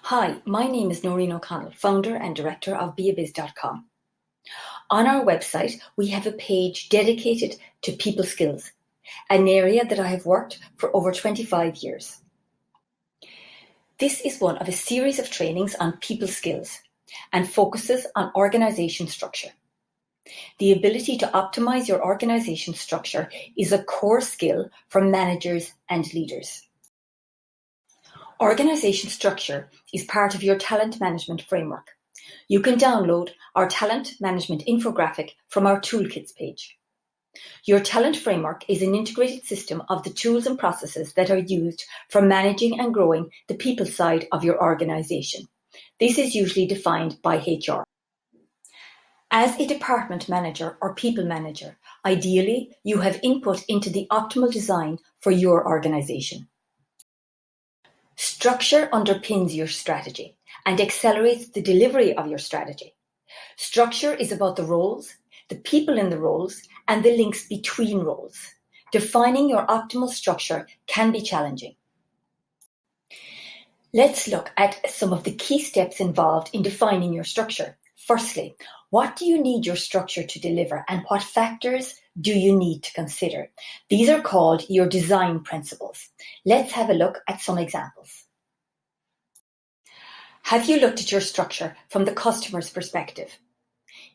Hi, my name is Noreen O'Connell, founder and director of Biawiz.com. On our website, we have a page dedicated to people skills, an area that I have worked for over 25 years. This is one of a series of trainings on people skills and focuses on organisation structure. The ability to optimise your organisation structure is a core skill for managers and leaders. Organisation structure is part of your talent management framework. You can download our talent management infographic from our toolkits page. Your talent framework is an integrated system of the tools and processes that are used for managing and growing the people side of your organisation. This is usually defined by HR. As a department manager or people manager, ideally you have input into the optimal design for your organisation. Structure underpins your strategy and accelerates the delivery of your strategy. Structure is about the roles, the people in the roles, and the links between roles. Defining your optimal structure can be challenging. Let's look at some of the key steps involved in defining your structure. Firstly, what do you need your structure to deliver, and what factors do you need to consider? These are called your design principles. Let's have a look at some examples. Have you looked at your structure from the customer's perspective?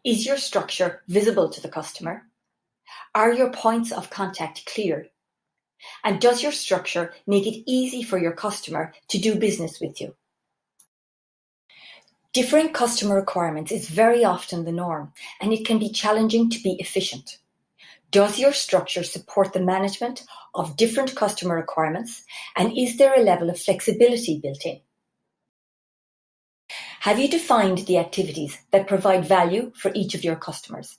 Is your structure visible to the customer? Are your points of contact clear? And does your structure make it easy for your customer to do business with you? Differing customer requirements is very often the norm, and it can be challenging to be efficient. Does your structure support the management of different customer requirements, and is there a level of flexibility built in? Have you defined the activities that provide value for each of your customers?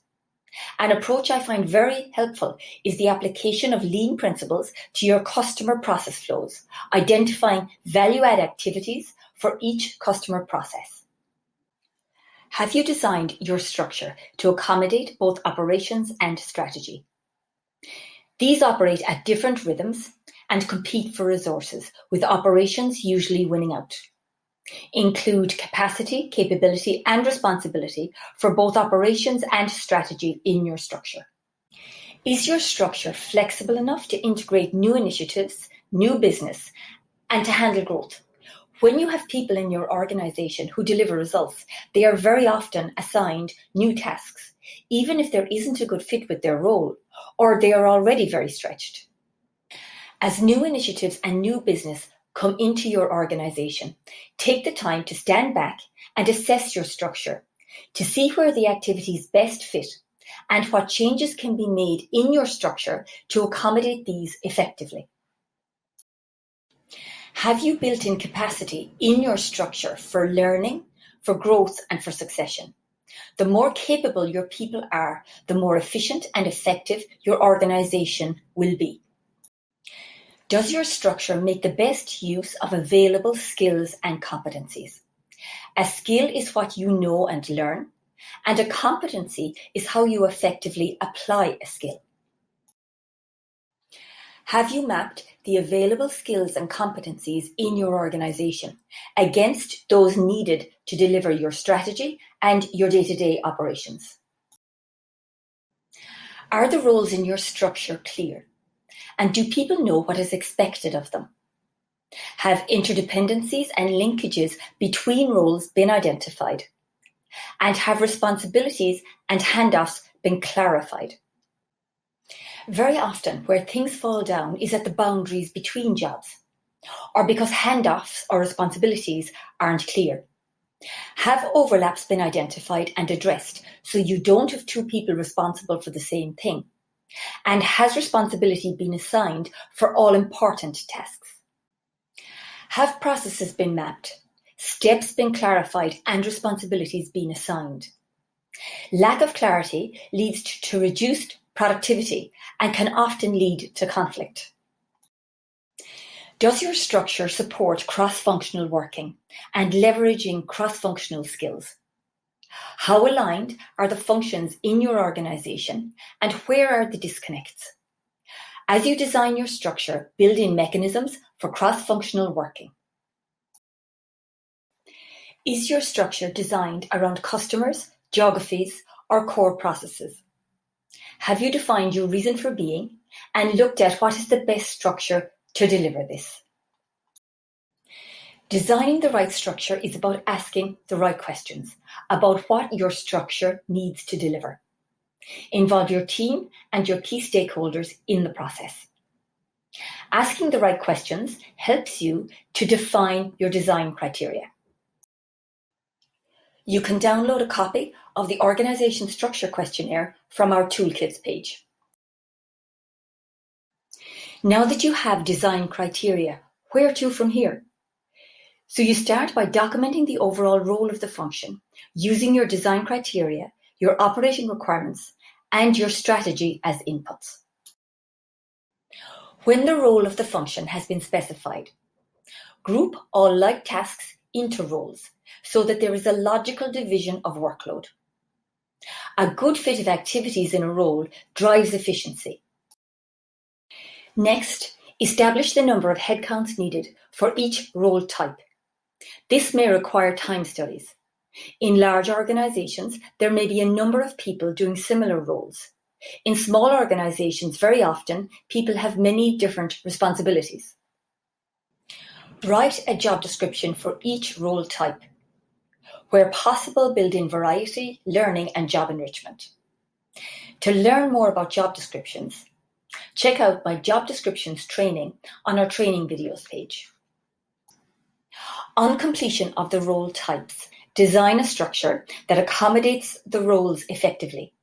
An approach I find very helpful is the application of lean principles to your customer process flows, identifying value-add activities for each customer process. Have you designed your structure to accommodate both operations and strategy? These operate at different rhythms and compete for resources, with operations usually winning out. Include capacity, capability, and responsibility for both operations and strategy in your structure. Is your structure flexible enough to integrate new initiatives, new business, and to handle growth? When you have people in your organization who deliver results, they are very often assigned new tasks, even if there isn't a good fit with their role, or they are already very stretched. As new initiatives and new business come into your organization, take the time to stand back and assess your structure to see where the activities best fit and what changes can be made in your structure to accommodate these effectively. Have you built in capacity in your structure for learning, for growth, and for succession? The more capable your people are, the more efficient and effective your organization will be. Does your structure make the best use of available skills and competencies? A skill is what you know and learn, and a competency is how you effectively apply a skill. Have you mapped the available skills and competencies in your organization against those needed to deliver your strategy and your day-to-day operations? Are the roles in your structure clear? And do people know what is expected of them? Have interdependencies and linkages between roles been identified? And have responsibilities and handoffs been clarified? Very often, where things fall down is at the boundaries between jobs, or because handoffs or responsibilities aren't clear. Have overlaps been identified and addressed so you don't have two people responsible for the same thing? And has responsibility been assigned for all important tasks? Have processes been mapped, steps been clarified, and responsibilities been assigned? Lack of clarity leads to reduced productivity and can often lead to conflict. Does your structure support cross-functional working and leveraging cross-functional skills? How aligned are the functions in your organization, and where are the disconnects? As you design your structure, build in mechanisms for cross-functional working. Is your structure designed around customers, geographies, or core processes? Have you defined your reason for being and looked at what is the best structure to deliver this? Designing the right structure is about asking the right questions about what your structure needs to deliver. Involve your team and your key stakeholders in the process. Asking the right questions helps you to define your design criteria. You can download a copy of the Organisation Structure Questionnaire from our Toolkits page. Now that you have design criteria, where to from here? So you start by documenting the overall role of the function, using your design criteria, your operating requirements, and your strategy as inputs. When the role of the function has been specified, group all like tasks into roles so that there is a logical division of workload. A good fit of activities in a role drives efficiency. Next, establish the number of headcounts needed for each role type. This may require time studies. In large organizations, there may be a number of people doing similar roles. In small organizations, very often, people have many different responsibilities. Write a job description for each role type. Where possible, build in variety, learning, and job enrichment. To learn more about job descriptions, check out my job descriptions training on our training videos page. On completion of the role types, design a structure that accommodates the roles effectively,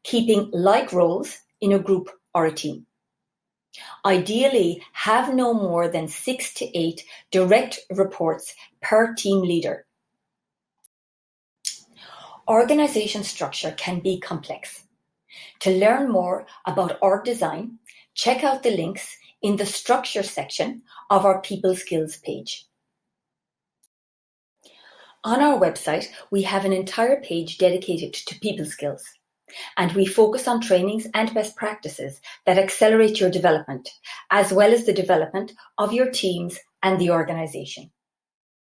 keeping like roles in a group or a team. Ideally, have no more than 6 to 8 direct reports per team leader. Organization structure can be complex. To learn more about org design, check out the links in the structure section of our People Skills page. On our website, we have an entire page dedicated to people skills, and we focus on trainings and best practices that accelerate your development, as well as the development of your teams and the organization.